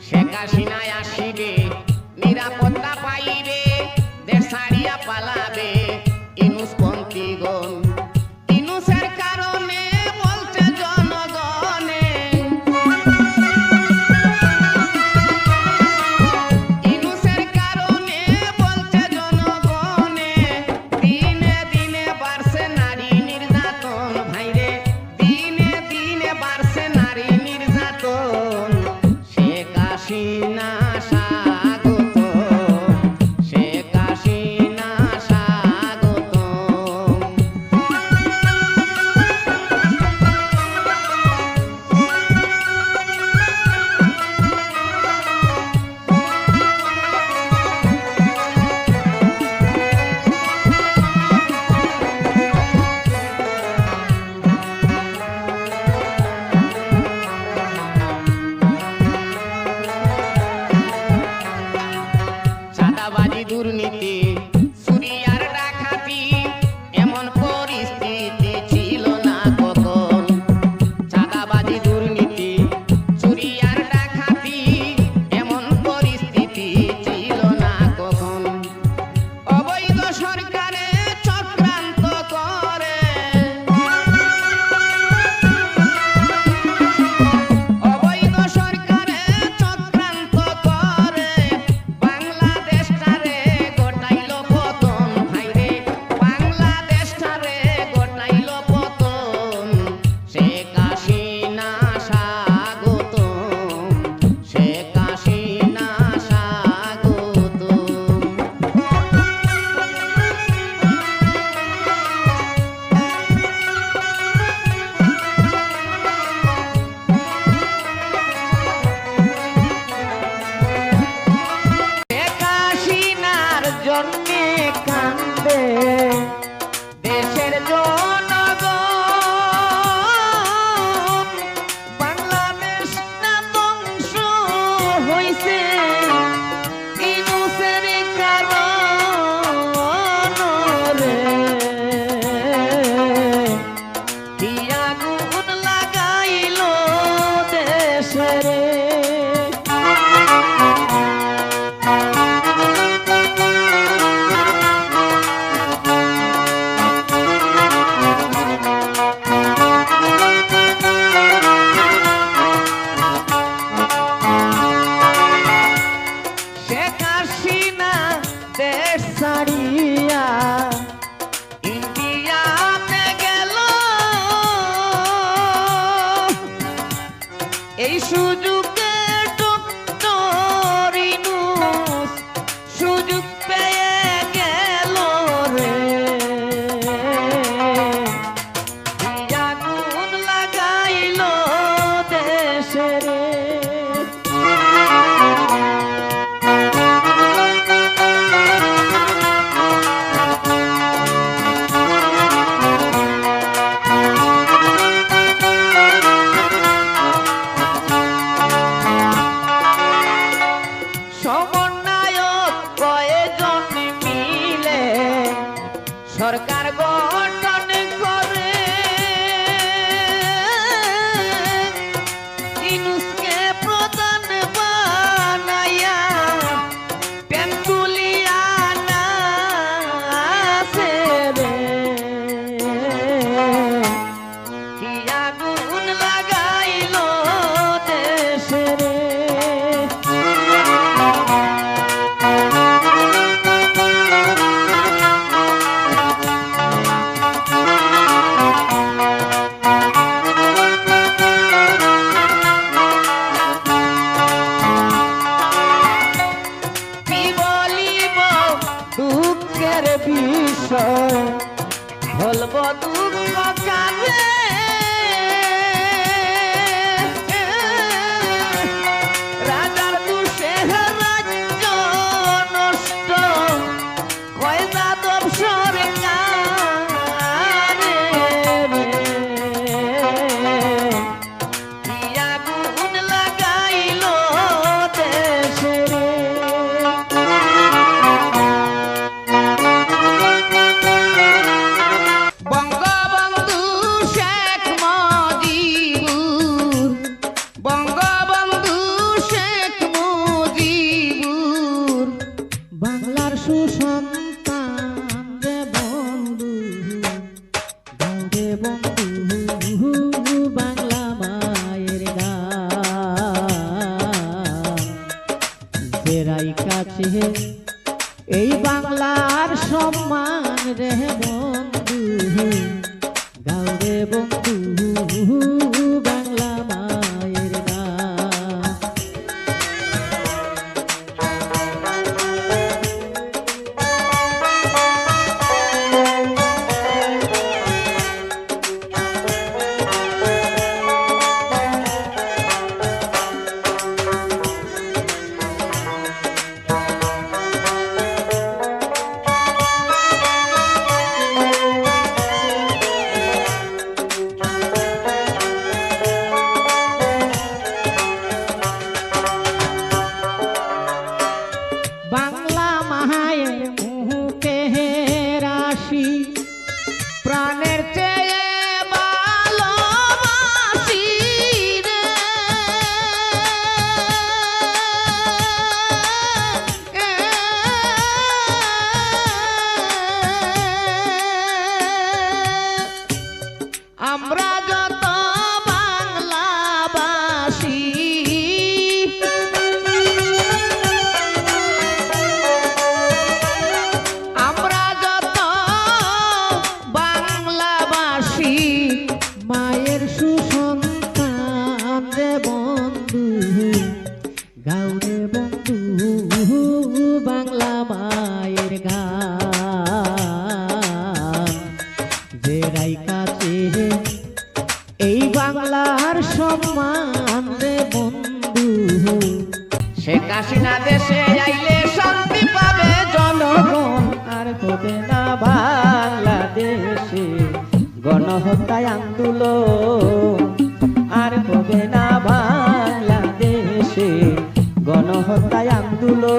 শেখ হাসিনা আসিবে, নিরাপত্তা পাইবে, দেশ ছাড়িয়া পালাবে ইউনূসপন্থীগণ। ইউনূসের কারণে বলছে জনগণে, ইউনূসের কারণে বলছে জনগণে, দিনে দিনে বাড়ছে নারী নির্যাতন। ভাইরে দিনে দিনে বাড়ছে নারী নির্যাতন। শেখ হাসিনা স্বাগত, শেখ হাসিনা স্বাগত। চাঁদাবাজি, দুর্নীতি, চুরি আর ডাকাতি, এমন পরিস্থিতি ছিল না কখন। চাঁদাবাজি, দুর্নীতি, চুরি আর ডাকাতি, এমন পরিস্থিতি ছিল না কখন। অবৈধ সরকারে চক্রান্ত করে, অবৈধ সরকারে চক্রান্ত করে, বাংলাদেশটারে গোটাইল পতন। ভাইরে বাংলাদেশটারে গোটাইল পতন। শেখ হাসিনা স্বাগত, শেখ হাসিনা স্বাগত। শেখ হাসিনার জন্যে কান্দে দেশের জনগণ। বাংলাদেশ না ধ্বংস হইছে ইউনূসের কারণে। কি আগুন লাগাইল দেশরে। শেখ হাসিনা দেশ ছাড়িয়া ইন্ডিয়াতে গেল, এই সুযোগে ডক্টর ইউনূস সুযোগ পেয়ে গেল রে। কি আগুন লাগাইল দেশে রে। সমন্বয়ক কয়েকজন মিলে সরকার গঠন করে, ইউনূসকে প্রধান বানাইয়া পেন্টুলিয়া নাচে রে। কি আগুন লাগাইল দেশে রে। কি বলিব দুঃখের বিষয়, বলব দুঃখ কারে। রাজার দুষে রাজ্য নষ্ট, কয় যাদব সরকারে রে। কি আগুন লাগাইল দেশে রে। বঙ্গ বেড়াই কাছে এই বাংলার সম্মান রে বন্ধু গাও রে বন্ধু বাংলা মায়ের গান। বাংলা মায়ের মুখের রাশি প্রাণের চেয়ে ভালোবাসি রে। আমরা যত বাংলাবাসী মায়ের সুসন্তান রে বন্ধু গাও রে বন্ধু বাংলা মায়ের গান। বেড়াই কাছে এই বাংলার সম্মান রে বন্ধু শেখ হাসিনা দেশে আইলে শান্তি পাবে জনগণ আর হবে না বাংলাদেশে গণহত্যায় আন্দোলন আর হবে না বাংলাদেশে গণহত্যায় আন্দোলন।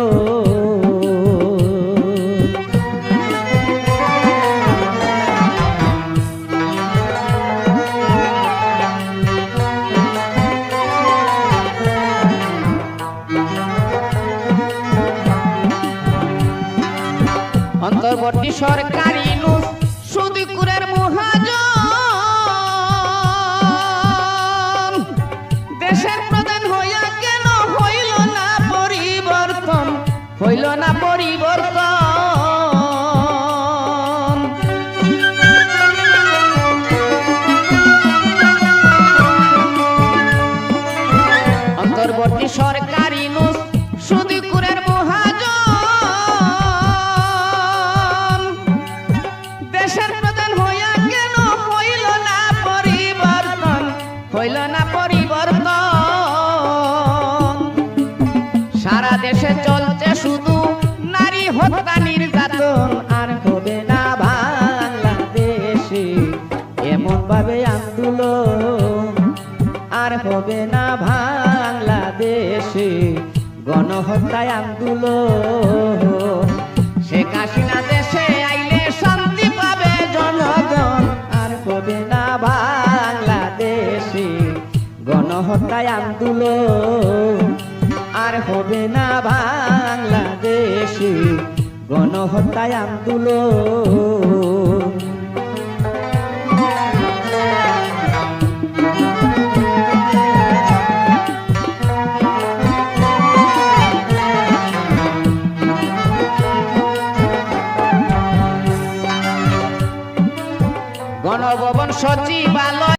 অন্তর্বর্তী সরকারি সুদীপুরের মহাজন দেশের প্রধান হইয়া কেন হইল না পরিবর্তন, হইল না পরিবর্তন। অন্তর্বর্তী সরকারি সুদীপুরের মহাজন দেশের প্রধান হইয়া কেন হইল না পরিবর্তন, হইল না পরিবর্তন। সারা দেশে চলছে শুধু নারী হত্যা নির্যাতন আর হবে না বাংলাদেশে এমন ভাবে আন্দোলন আর হবে না বাংলাদেশে গণহত্যায় আন্দোলন। শেখ হাসিনা দেশে আইলে শান্তি পাবে জনগণ আর হবে না বাংলাদেশে গণহত্যায় আন্দোলন আর হবে না বাংলাদেশে গণহত্যায় আন্দোলন। গণভবন সচিবালয়